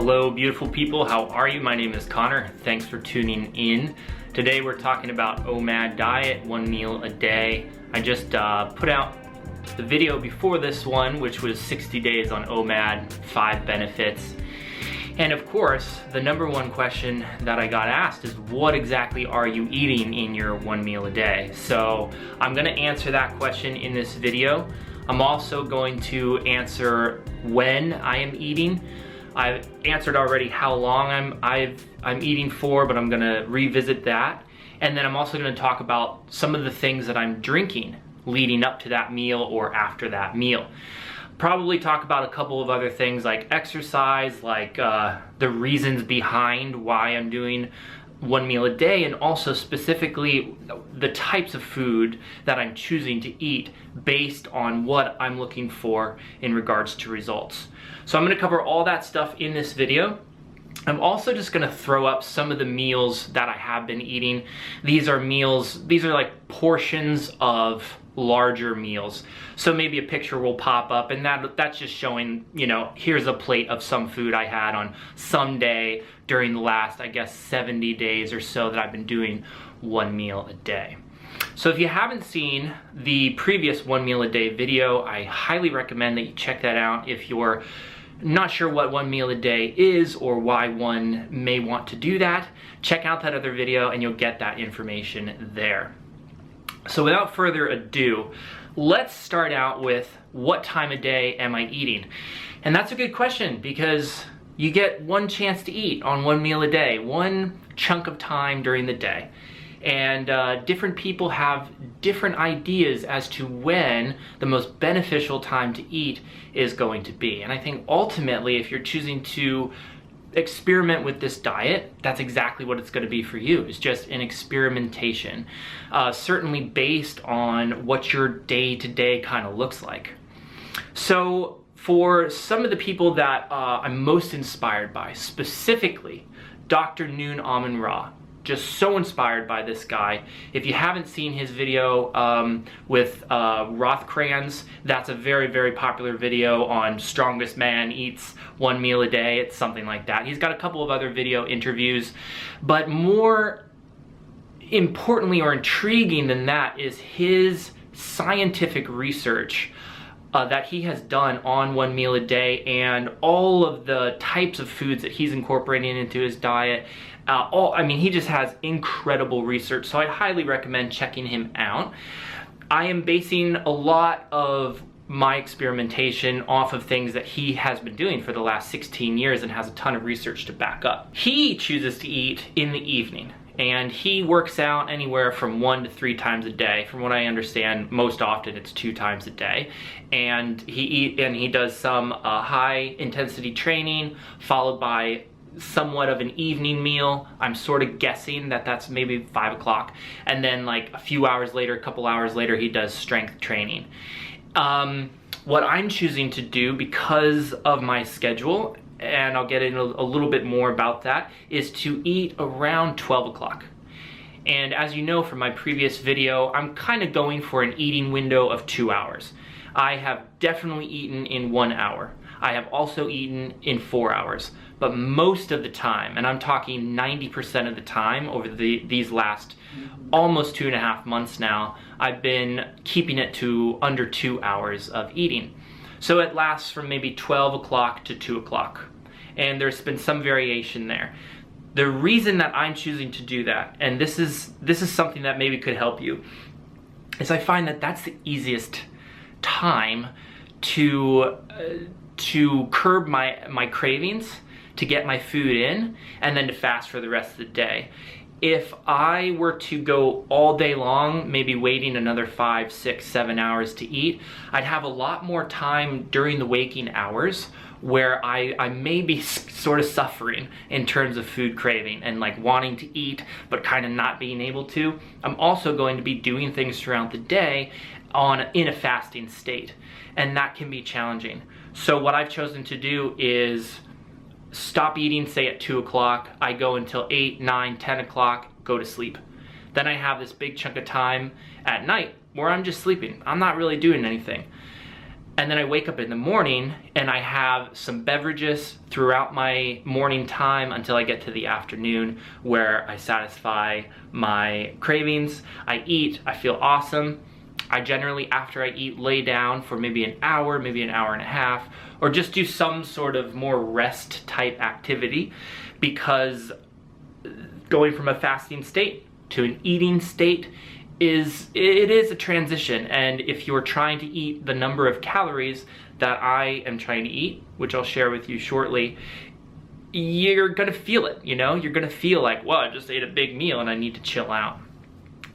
Hello beautiful people, how are you? My name is Connor. Thanks for tuning in. Today we're talking about OMAD diet, 1 meal a day. I just put out the video before this one, which was 60 days on OMAD, 5 benefits. And of course, the number one question that I got asked is, what exactly are you eating in your 1 meal a day? So I'm gonna answer that question in this video. I'm also going to answer when I am eating. I've answered already how long I'm eating for, but I'm gonna revisit that. And then I'm also gonna talk about some of the things that I'm drinking leading up to that meal or after that meal. Probably talk about a couple of other things like exercise, like the reasons behind why I'm doing 1 meal a day, and also specifically the types of food that I'm choosing to eat based on what I'm looking for in regards to results. So I'm gonna cover all that stuff in this video. I'm also just gonna throw up some of the meals that I have been eating. These are like portions of larger meals. So maybe a picture will pop up and that's just showing, you know, here's a plate of some food I had on some day during the last, I guess, 70 days or so that I've been doing 1 meal a day. So if you haven't seen the previous 1 meal a day video, I highly recommend that you check that out if you're not sure what 1 meal a day is or why one may want to do that. Check out that other video and you'll get that information there. So without further ado, let's start out with what time of day am I eating? And that's a good question because you get one chance to eat on 1 meal a day, one chunk of time during the day. And different people have different ideas as to when the most beneficial time to eat is going to be. And I think ultimately, if you're choosing to experiment with this diet, that's exactly what it's going to be for you. It's just an experimentation, certainly based on what your day-to-day kind of looks like. So for some of the people that I'm most inspired by, specifically Dr. Noon Amun-Ra, just so inspired by this guy. If you haven't seen his video with Rothkrans, that's a very, very popular video on strongest man eats 1 meal a day. It's something like that. He's got a couple of other video interviews, but more importantly or intriguing than that is his scientific research that he has done on 1 meal a day and all of the types of foods that he's incorporating into his diet. I mean, he just has incredible research, so I highly recommend checking him out. I am basing a lot of my experimentation off of things that he has been doing for the last 16 years and has a ton of research to back up. He chooses to eat in the evening, and he works out anywhere from 1 to 3 times a day. From what I understand, most often it's 2 times a day. And he does some high intensity training followed by somewhat of an evening meal. I'm sort of guessing that that's maybe 5 o'clock. And then like a few hours later, a couple hours later, he does strength training. What I'm choosing to do because of my schedule, and I'll get into a little bit more about that, is to eat around 12 o'clock. And as you know from my previous video, I'm kind of going for an eating window of 2 hours. I have definitely eaten in 1 hour. I have also eaten in 4 hours. But most of the time, and I'm talking 90% of the time over these last almost 2.5 months now, I've been keeping it to under 2 hours of eating. So it lasts from maybe 12 o'clock to 2 o'clock. And there's been some variation there. The reason that I'm choosing to do that, and this is something that maybe could help you, is I find that that's the easiest time to curb my cravings, to get my food in, and then to fast for the rest of the day. If I were to go all day long, maybe waiting another 5, 6, 7 hours to eat, I'd have a lot more time during the waking hours where I may be sort of suffering in terms of food craving and like wanting to eat but kind of not being able to. I'm also going to be doing things throughout the day in a fasting state, and that can be challenging. So what I've chosen to do is stop eating, say at 2 o'clock, I go until 8, 9, 10 o'clock, go to sleep. Then I have this big chunk of time at night where I'm just sleeping. I'm not really doing anything. And then I wake up in the morning and I have some beverages throughout my morning time until I get to the afternoon, where I satisfy my cravings. I eat, I feel awesome. I generally, after I eat, lay down for maybe an hour and a half, or just do some sort of more rest type activity, because going from a fasting state to an eating state is a transition. And if you're trying to eat the number of calories that I am trying to eat, which I'll share with you shortly, you're gonna feel it, you know? You're gonna feel like, well, I just ate a big meal and I need to chill out.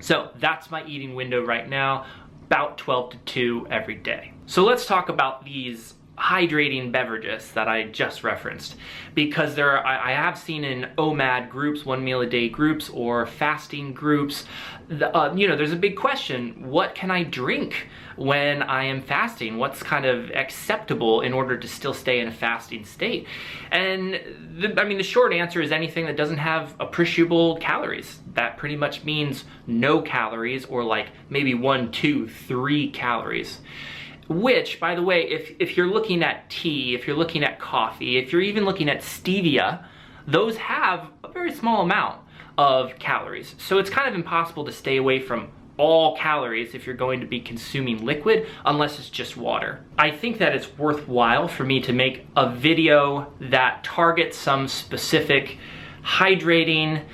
So that's my eating window right now, about 12 to 2 every day. So let's talk about these hydrating beverages that I just referenced, because I have seen in OMAD groups, 1 meal a day groups, or fasting groups, you know, there's a big question: what can I drink when I am fasting? What's kind of acceptable in order to still stay in a fasting state? And the short answer is anything that doesn't have appreciable calories. That pretty much means no calories, or like maybe 1, 2, 3 calories. Which, by the way, if you're looking at tea, if you're looking at coffee, if you're even looking at stevia, those have a very small amount of calories. So it's kind of impossible to stay away from all calories if you're going to be consuming liquid, unless it's just water. I think that it's worthwhile for me to make a video that targets some specific hydrating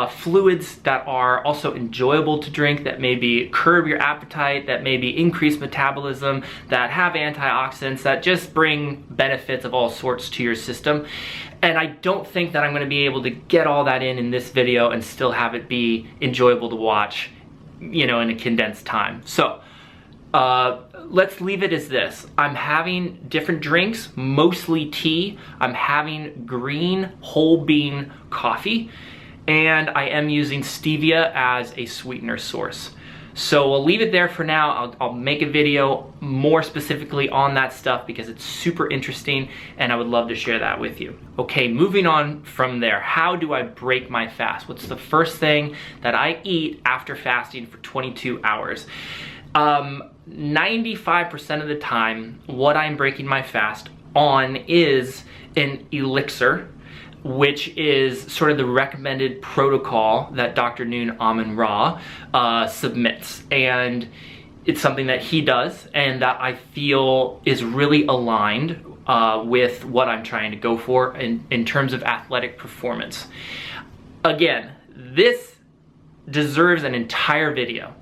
fluids that are also enjoyable to drink, that maybe curb your appetite, that maybe increase metabolism, that have antioxidants, that just bring benefits of all sorts to your system. And I don't think that I'm going to be able to get all that in this video and still have it be enjoyable to watch, you know, in a condensed time. So let's leave it as this. I'm having different drinks, mostly tea. I'm having green whole bean coffee, and I am using stevia as a sweetener source. So we'll leave it there for now. I'll make a video more specifically on that stuff because it's super interesting and I would love to share that with you. Okay, moving on from there. How do I break my fast? What's the first thing that I eat after fasting for 22 hours? 95% of the time, what I'm breaking my fast on is an elixir, which is sort of the recommended protocol that Dr. Noon Amun-Ra submits. And it's something that he does and that I feel is really aligned with what I'm trying to go for in terms of athletic performance. Again, this deserves an entire video.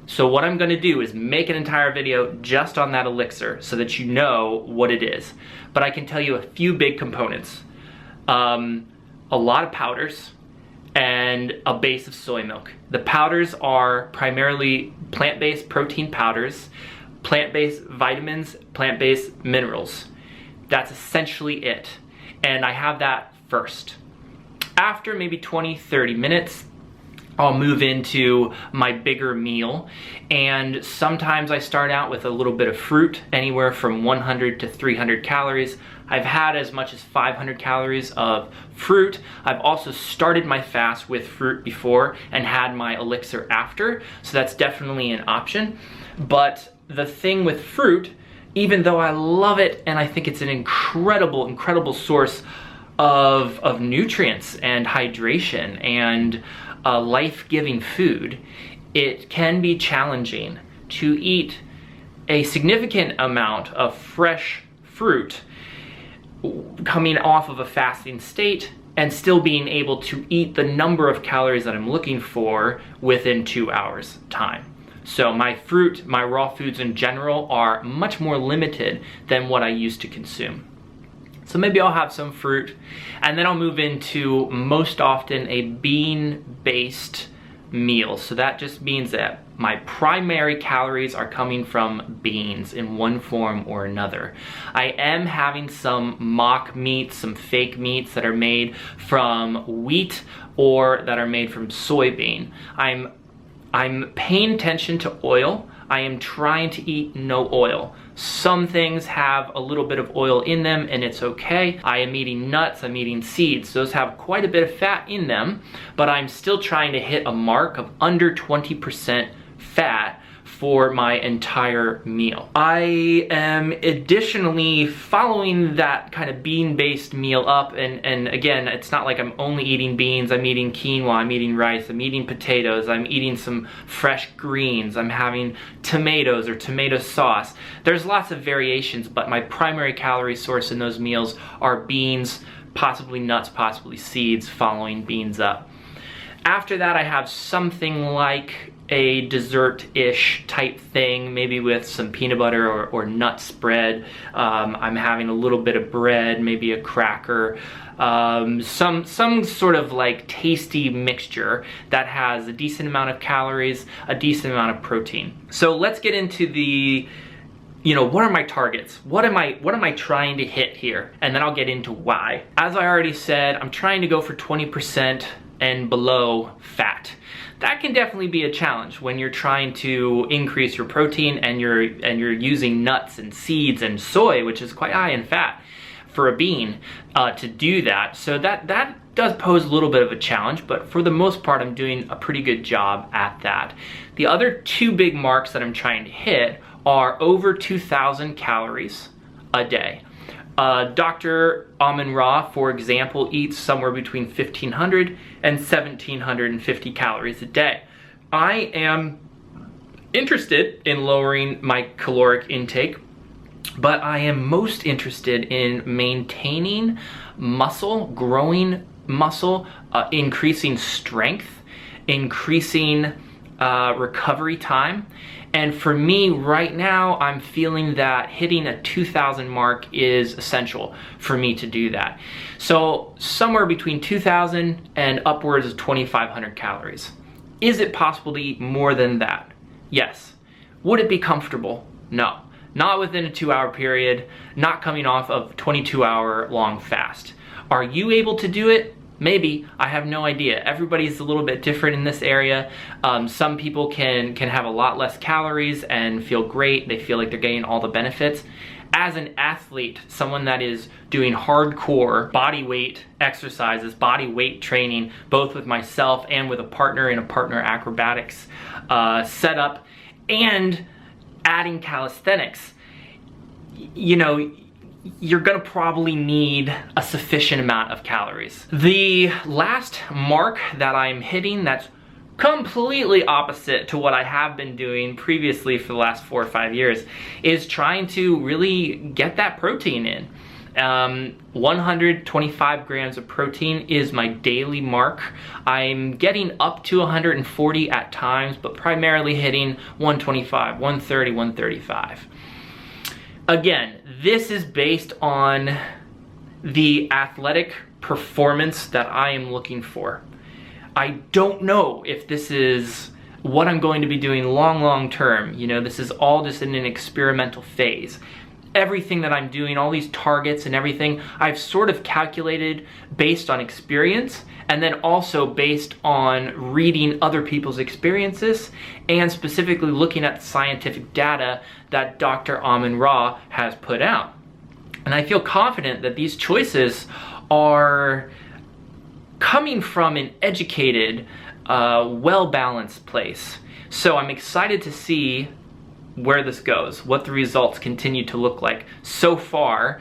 So what I'm gonna do is make an entire video just on that elixir so that you know what it is. But I can tell you a few big components. A lot of powders and a base of soy milk. The powders are primarily plant-based protein powders, plant-based vitamins, plant-based minerals. That's essentially it. And I have that first. After maybe 20-30 minutes, I'll move into my bigger meal, and sometimes I start out with a little bit of fruit, anywhere from 100 to 300 calories. I've had as much as 500 calories of fruit. I've also started my fast with fruit before and had my elixir after, so that's definitely an option. But the thing with fruit, even though I love it and I think it's an incredible source of nutrients and hydration and life-giving food, it can be challenging to eat a significant amount of fresh fruit coming off of a fasting state and still being able to eat the number of calories that I'm looking for within 2 hours time. So my fruit, my raw foods in general, are much more limited than what I used to consume. So maybe I'll have some fruit, and then I'll move into, most often, a bean-based meal. So that just means that my primary calories are coming from beans in one form or another. I am having some mock meats, some fake meats that are made from wheat or that are made from soybean. I'm paying attention to oil. I am trying to eat no oil. Some things have a little bit of oil in them and it's okay. I am eating nuts, I'm eating seeds. Those have quite a bit of fat in them, but I'm still trying to hit a mark of under 20% fat for my entire meal. I am additionally following that kind of bean-based meal up, and again, it's not like I'm only eating beans. I'm eating quinoa, I'm eating rice, I'm eating potatoes, I'm eating some fresh greens, I'm having tomatoes or tomato sauce. There's lots of variations, but my primary calorie source in those meals are beans, possibly nuts, possibly seeds, following beans up. After that, I have something like a dessert-ish type thing, maybe with some peanut butter or nut spread. I'm having a little bit of bread, maybe a cracker, some sort of like tasty mixture that has a decent amount of calories, a decent amount of protein. So let's get into the, what are my targets? What am I trying to hit here? And then I'll get into why. As I already said, I'm trying to go for 20% and below fat. That can definitely be a challenge when you're trying to increase your protein and you're using nuts and seeds and soy, which is quite high in fat for a bean, to do that. So that does pose a little bit of a challenge, but for the most part, I'm doing a pretty good job at that. The other two big marks that I'm trying to hit are over 2,000 calories a day. Dr. Amin-Ra, for example, eats somewhere between 1,500 and 1,750 calories a day. I am interested in lowering my caloric intake, but I am most interested in maintaining muscle, growing muscle, increasing strength, increasing recovery time. And for me right now, I'm feeling that hitting a 2,000 mark is essential for me to do that. So somewhere between 2,000 and upwards of 2,500 calories. Is it possible to eat more than that? Yes. Would it be comfortable? No. Not within a 2-hour period, not coming off of 22-hour long fast. Are you able to do it? Maybe. I have no idea. Everybody's a little bit different in this area. Some people can have a lot less calories and feel great. They feel like they're getting all the benefits. As an athlete, someone that is doing hardcore body weight exercises, body weight training, both with myself and with a partner in a partner acrobatics setup, and adding calisthenics, you're gonna probably need a sufficient amount of calories. The last mark that I'm hitting that's completely opposite to what I have been doing previously for the last 4 or 5 years is trying to really get that protein in. 125 grams of protein is my daily mark. I'm getting up to 140 at times, but primarily hitting 125, 130, 135. Again, this is based on the athletic performance that I am looking for. I don't know if this is what I'm going to be doing long term. This is all just in an experimental phase. Everything that I'm doing, all these targets and everything, I've sort of calculated based on experience, and then also based on reading other people's experiences and specifically looking at the scientific data that Dr. Amin-Ra has put out. And I feel confident that these choices are coming from an educated, well-balanced place. So I'm excited to see where this goes, what the results continue to look like. So far,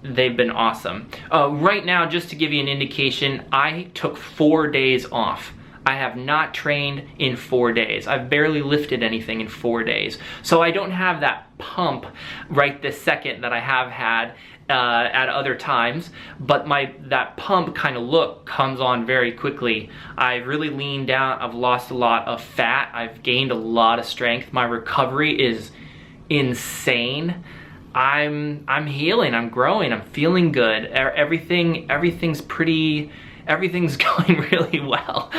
they've been awesome. Right now, just to give you an indication, I took 4 days off. I have not trained in 4 days. I've barely lifted anything in 4 days. So I don't have that pump right this second that I have had at other times, but that pump kind of look comes on very quickly. I've really leaned down, I've lost a lot of fat, I've gained a lot of strength. My recovery is insane. I'm healing, I'm growing, I'm feeling good. Everything's going really well.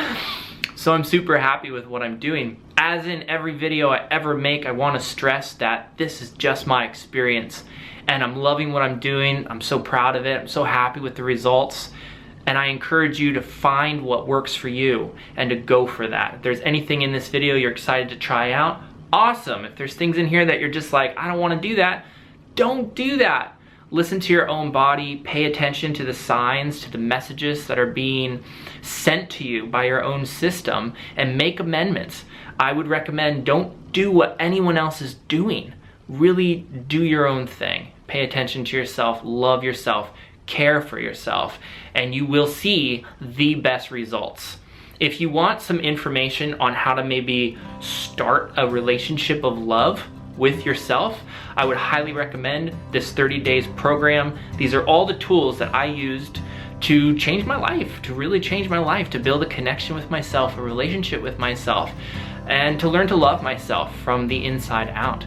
So I'm super happy with what I'm doing. As in every video I ever make, I want to stress that this is just my experience. And I'm loving what I'm doing. I'm so proud of it. I'm so happy with the results. And I encourage you to find what works for you and to go for that. If there's anything in this video you're excited to try out, awesome. If there's things in here that you're just like, I don't want to do that, don't do that. listen to your own body, pay attention to the signs, to the messages that are being sent to you by your own system, and make amendments. I would recommend don't do what anyone else is doing. Really do your own thing. Pay attention to yourself, love yourself, care for yourself, and you will see the best results. If you want some information on how to maybe start a relationship of love with yourself, I would highly recommend this 30 days program. These are all the tools that I used to change my life, to really change my life, to build a connection with myself, a relationship with myself, and to learn to love myself from the inside out.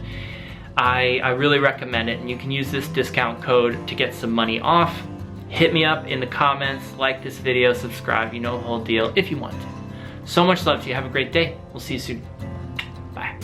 I really recommend it, and you can use this discount code to get some money off. Hit me up in the comments, like this video, subscribe, you know the whole deal if you want to. So much love to you. Have a great day. We'll see you soon. Bye.